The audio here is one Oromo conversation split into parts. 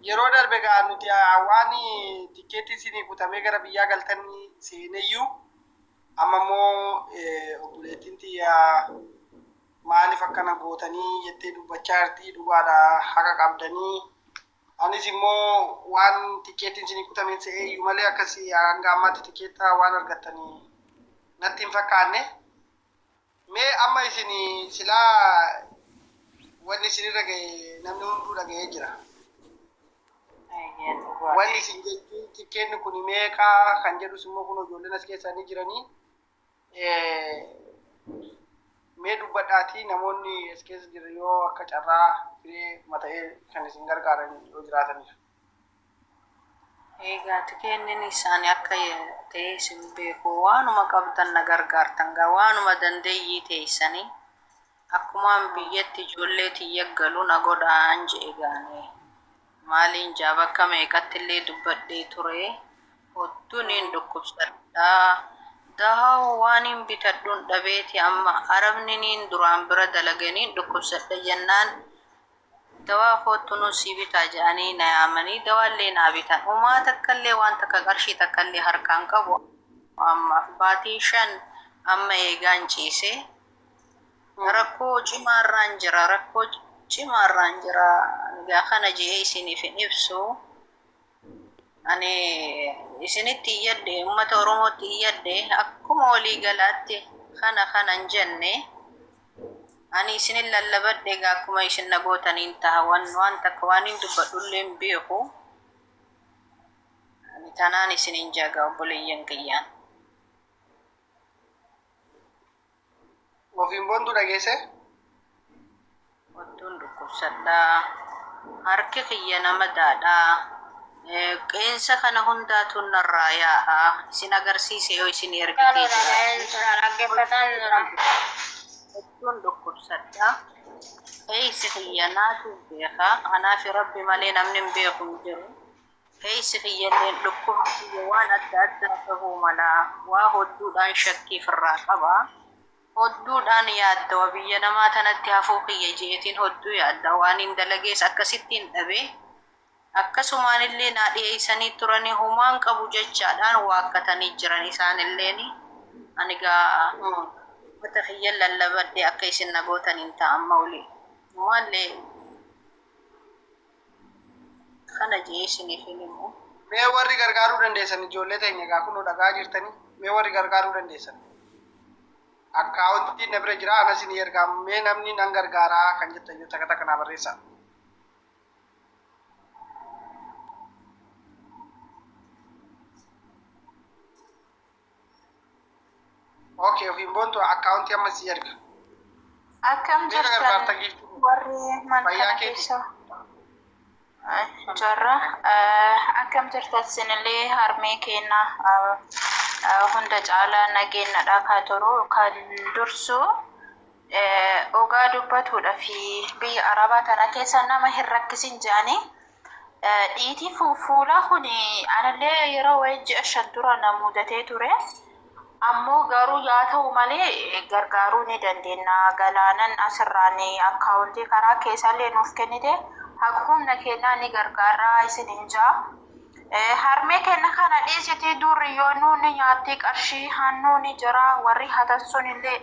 yeroo darbe gaa nuti waan tikeetii isinii kutamee gara biyyaa galtanii seeneyyuu amma immoo obboleettiin tiyyaa maaliif akkana gootanii jettee dubbachaa jirti. Dhugaadha haqa qabdanii. Anis immoo waan tikeetiin isinii kutameen se'eeyyuu malee akkasii hanga ammaatti tikeetaa waan argattanii natti hin fakkaanne. Mee amma isinii silaa wanni isinirra ga'e namni hunduu dhaga'ee jira. Wanni isin jechuun tikeenni kun meeqaa kan jedhus immoo kun ijoolleen as keessa ni jiranii. Mee dubbadhaatii namoonni as keessa jiran yoo akka carraa firee mata'ee kan isin gargaaran yoo jiraataniif. Egaa tikeennin isaanii akka ta'e isin beeku waanuma qabdan na gargaartan gaa waanuma dandeeyyii teessanii akkumaan biyyatti ijoollee tiyya galu na godhaan jedhe gaane. Maaliin jaa bakka meeqatti illee dubbadhee ture hodduun hin dhukkubsadhaa. Dahaa waan hin bitadhuun dhabeeti amma arabni niin duraan bira dalaganii dhukkubsadha jennaan dawaa kootu nu sii bitaa jedhanii na yaamanii dawaallee naa bitan. Uumaa takkallee waan takka qarshii takkallee harkaan qabu amma baatii 5 amma eegaan ciisee rakkoo cimaarraan jira rakkoo cimaarraan jira. Egaa kana jee isiniif hin ibsu. Ani isinitti iyyadde uummata Oromootti iyyadde akkuma walii galaatti kanan jenne ani isinin lallabadde egaa akkuma isin nagootaniin ta'a waan takka waan hin dubbadhullee hin beeku. Ani tanaan isinin jaga obboleeyyan kiyyaan. Ofiin boontu dhageesse? Hodduun dhukkubsadhaa. Harki kiyya nama daadhaa. Qeensa kana hundaatu narraa yaa'a. Isin agarsiise yoo isin ergitee jira. Hodduun dhukkubsadhaa. Qeensi kiyya naatu beeka. Anaafi rabbi malee namni hin beeku hin jiru. Qeensi kiyyallee dhukkubkiyya waan adda addaa ta'uu mala. Waa hodduudhaan shakkiif irraa qaba. Hodduudhaan yaadda biyya namaa tanatti hafuu kiyya jeetiin hodduu yaadda waan hin dalagees akkasittiin dhabe. Akkasumaan illee naa dhiyeessanii turanii humaan qabu jechaadhaan waakkatanii jiran isaanilleeni. Ani gaa wata kiyyan lallabadde akka isin nagootaniin ta'an mauli. Maallee kana jee isiniif himu. Mee warri gargaaruu dandeessan ijoollee teenya gaa kunoo dhagaa jirtanii mee warri gargaaruu dandeessan. Akkaawuntiin na bira jira anas ni ergaa mee namni nan gargaaraa kan jettan yoo takka takka naa barreessaa. Okay, ofiin boontu akkaawuntii amma si erga. Akkam jirtan warri mana keessa jarra akkam jirtan sinillee harmee keenya hunda caalaa nageenyadha kaa turu kan dursu ogaa dubbatudha fi biyya arabaa tana keessa nama hin rakkisin jedhanii dhiitii fuula kuni anallee yeroo wayii ji'a 5 dura na mudatee ture. Ammoo garuu yaa ta'u malee gargaaruu ni dandeenya. Galaanan asirraan akkaawuntii karaa keessallee nuuf kennite humna keenyaa ni gargaaraa isiniin jaa. Harmee keenya kana dhiisitii durri yoo nuuni nyaatti qarshii hannuu ni jira warri hatan sunillee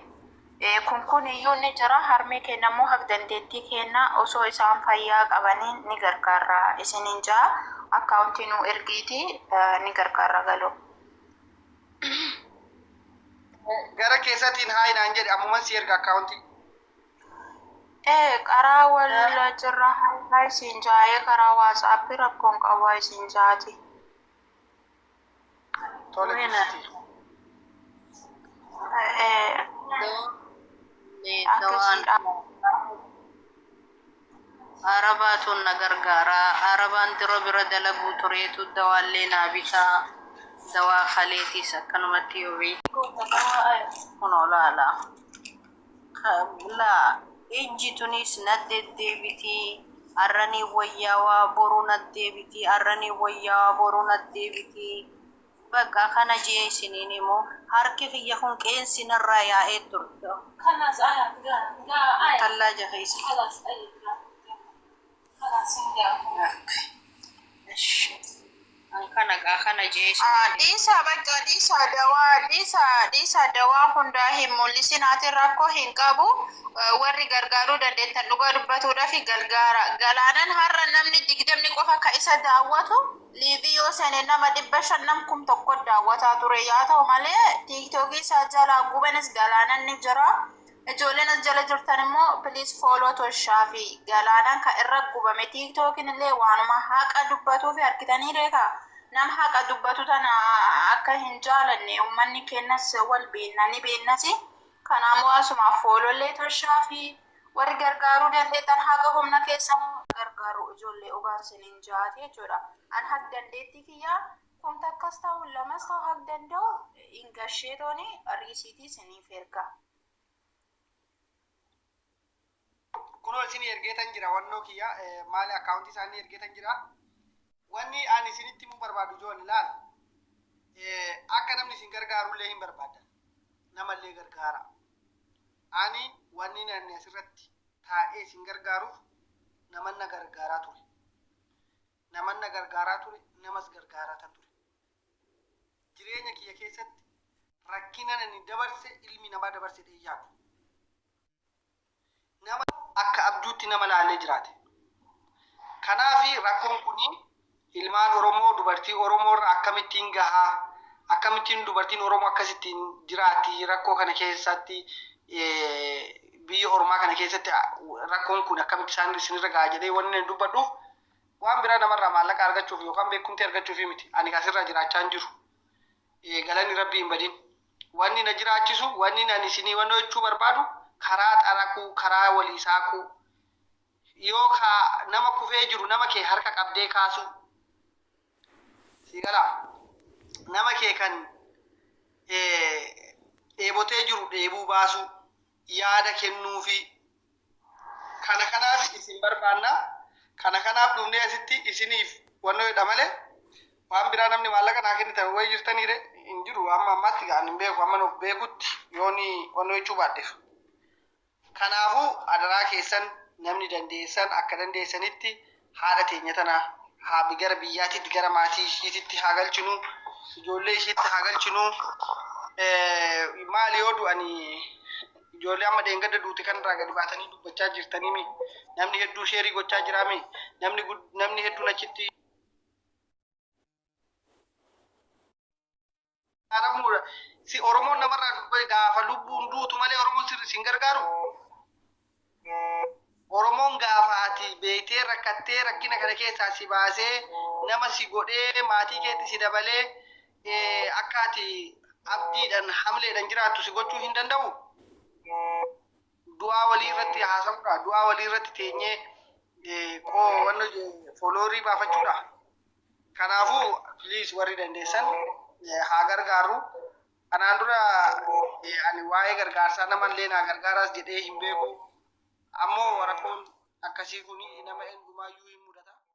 kun iyyuu ni jira. Harmee keenya immoo hak dandeettii keenya osoo isaan fayyaa qabanii ni gargaaraa isiniin jaa. Akkaawuntii nu ergiitii ni gargaara galuu. Gara keessatiin haa inaan jedhe ammuma si erga akkaawuntii. Karaa wal jirra haa isin jaayee karaa waatsaappii rakkoon qabaa isin jaati. Tole Arabaatuun na gargaara. Arabaan diroo bira dalaguu tureetu dawaallee naa bitaa. Dawaa khaleetis akkanumatti yoo beeku kun olaala. La ejji tunis naddeebitii arranii wayyaawaa boruu naddeebitii arranii wayyaawaa boruu naddeebitii bakka kana jee isiniin immoo harki kiyya kun qeensi narraa yaa'ee turte. Tallaa jaheessa. Dhiisa bakka dhiisa dawaa hundaa hin mul'isinaatiin rakkoo hin qabu. Warri gargaaruu dandeettan dhugaa dubbatuudhaaf gargaara. Galaanan har'a namni 20 qofa ka isa daawwatu liivii yoo seene nama 500,000 daawwataa ture yaa ta'u malee tiiktookii isaa jalaa gubanis galaanan ni jira. Ijoolleen as jala jirtan immoo please follow Toshaa fi galaanan ka irra gubame tiiktookiin illee waanuma haqa dubbatuu fi harkitanii reekaa. Nam haqa dubbatu tana akka hin jaalanne ummanni kennas wal beennani beennasi kanaammoo asumaaf foolollee Toshaa fi warri gargaaruu dandeettan haga humna keessan gargaaru ijoollee ogaan siniin jaati jechuudha. An haq dandeetti kiyyaa kun takkas ta'u lamas ta'u haq danda'u hin gasheetooni riisiitii siniif erga. Kunoo isin ergeetan jira wannoo kiyya maali akkaawuntii isaanii ergeetan jira. Wanni ani isinitti himuu barbaadu ijoon ilaal akka namni isin gargaarullee hin barbaadan namallee gargaara. Ani wanni nanni asirratti taa'ee isin gargaaruuf namanna gargaaraa ture. Namanna gargaaraa ture namas gargaaraa tan ture. Jireenya kiyya keessatti rakkina nani dabarse ilmi namaa dabarse dheeyyaatu. Nama akka abjuutti nama laalee jiraate. Kanaafi rakkoon kunii ilmaan Oromoo dubartii Oromoo irraa akkamittiin gahaa akkamittiin dubartiin Oromoo akkasittiin jiraatti rakkoo kana keessatti biyya Oromaa kana keessatti rakkoon kun akkamitti isaan isinirra gahaa jedhee wanni dubbadhu waan biraa namarraa maallaqa argachuuf yookaan beekumtii argachuuf miti ani asirra jiraachaa hin jiru. Galanni Rabbii hin badin. Wanni na jiraachisu wanni ani isinii wannoo jechuu barbaadu karaa xaraquu karaa walii saaquu yoo nama kufee jiru nama kee harka qabdee kaasu sigala nama kee kan dheebotee jiru dheebuu baasu yaada kennuufi kana kanaaf isin barbaanna kana kanaaf dhufnee asitti isiniif wannoo jedha malee waan biraa namni maallaqa naa kennitan way jirtaniire hin jiru amma ammatti gaan hin beeku amma nuuf beekutti yooni wannoo jechuu baaddeef. Kanaafuu adaraa keessan namni dandeessan akka dandeessanitti haadha teenya tana haa gara biyyaatitti gara maatii ishiititti haa galchinu ijoollee ishiitti haa galchinu maali yoo du'ani ijoollee amma dheengadda duute kanarraa gadi baatanii dubbachaa jirtanii namni hedduu sheerii gochaa jiraami namni hedduun achitti aramuudha si Oromoon namarraa dubbate gaafa lubbuun duutu malee Oromoon sirri sin gargaaru. Oromoon gaafa ati beektee rakkattee rakkina kana keessaa si baasee nama si godhee maatii keetti si dabalee akka ati abdiidhaan hamleedhaan jiraattu si gochuu hin danda'u. Du'aa walii irratti haasamuudha. Du'aa walii irratti teenyee wanno foloorii baafachuudha. Kanaafuu please warri dandeessan haa gargaaru. Anaan dura ani waa'ee gargaarsaa namallee naa gargaaraas jedhee hin beeku. Ammoo rakkoon akkasii kun nama eenyumaayyuu hin mudatu.